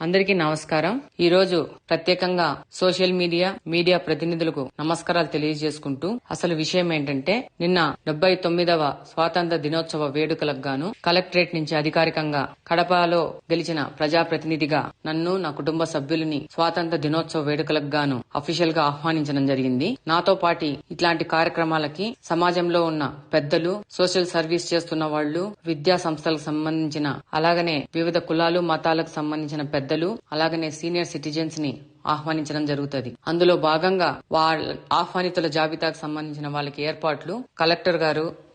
అందరికీ నమస్కారం. ఈ రోజు ప్రత్యేకంగా సోషల్ మీడియా ప్రతినిధులకు నమస్కారాలు తెలియజేసుకుంటూ అసలు విషయం ఏంటంటే నిన్న 79వ స్వాతంత్ర దినోత్సవ వేడుకలకు గాను కలెక్టరేట్ నుంచి అధికారికంగా కడపలో గెలిచిన ప్రజాప్రతినిధిగా నన్ను నా కుటుంబ సభ్యులని స్వాతంత్ర దినోత్సవ వేడుకలకు గాను అఫీషియల్ గా ఆహ్వానించడం జరిగింది. నాతో పాటు ఇట్లాంటి కార్యక్రమాలకి సమాజంలో ఉన్న పెద్దలు, సోషల్ సర్వీస్ చేస్తున్న వాళ్ళు, విద్యా సంస్థలకు సంబంధించిన అలాగనే వివిధ కులాలు మతాలకు సంబంధించిన పెద్దలు, అలాగనే సీనియర్ సిటిజన్స్ ని ఆహ్వానించడం జరుగుతుంది. అందులో భాగంగా వాళ్ళ ఆహ్వానితుల జాబితాకు సంబంధించిన వాళ్ళకి ఏర్పాట్లు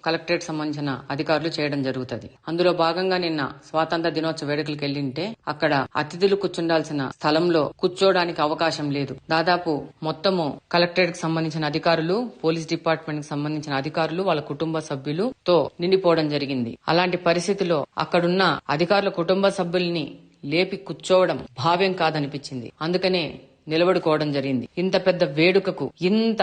కలెక్టరేట్ సంబంధించిన అధికారులు చేయడం జరుగుతుంది. అందులో భాగంగా నిన్న స్వాతంత్ర దినోత్సవ వేడుకలకు వెళ్లింటే అక్కడ అతిథులు కూర్చుండాల్సిన స్థలంలో కూర్చోడానికి అవకాశం లేదు. దాదాపు మొత్తము కలెక్టరేట్ కి సంబంధించిన అధికారులు, పోలీస్ డిపార్ట్మెంట్ కి సంబంధించిన అధికారులు, వాళ్ళ కుటుంబ సభ్యులతో నిండిపోవడం జరిగింది. అలాంటి పరిస్థితిలో అక్కడున్న అధికారుల కుటుంబ సభ్యుల్ని లేపి కూర్చోవడం భావ్యం కాదనిపించింది. అందుకనే నిలబడుకోవడం జరిగింది. ఇంత పెద్ద వేడుకకు ఇంత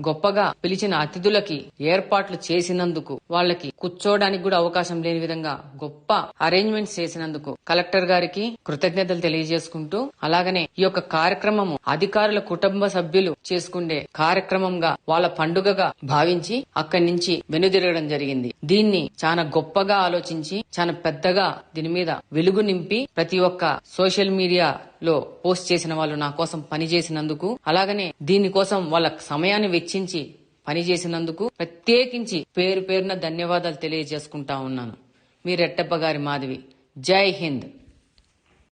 గొప్పగా పిలిచిన అతిథులకి ఏర్పాట్లు చేసినందుకు, వాళ్ళకి కూర్చోవడానికి కూడా అవకాశం లేని విధంగా గొప్ప అరేంజ్మెంట్స్ చేసినందుకు కలెక్టర్ గారికి కృతజ్ఞతలు తెలియజేసుకుంటూ, అలాగనే ఈ యొక్క కార్యక్రమము అధికారుల కుటుంబ సభ్యులు చేసుకునే కార్యక్రమంగా వాళ్ళ పండుగగా భావించి అక్కడి నుంచి వెనుదిరగడం జరిగింది. దీన్ని చాలా గొప్పగా ఆలోచించి చాలా పెద్దగా దీని మీద వెలుగు నింపి ప్రతి ఒక్క సోషల్ మీడియాలో పోస్ట్ చేసిన వాళ్ళు నా కోసం పనిచేసినందుకు, అలాగనే దీనికోసం వాళ్ళ సమయాన్ని వెచ్చించి పనిచేసినందుకు ప్రత్యేకించి పేరున ధన్యవాదాలు తెలియజేసుకుంటా ఉన్నాను. మీ రెట్టప్ప గారి మాధవి. జై హింద్.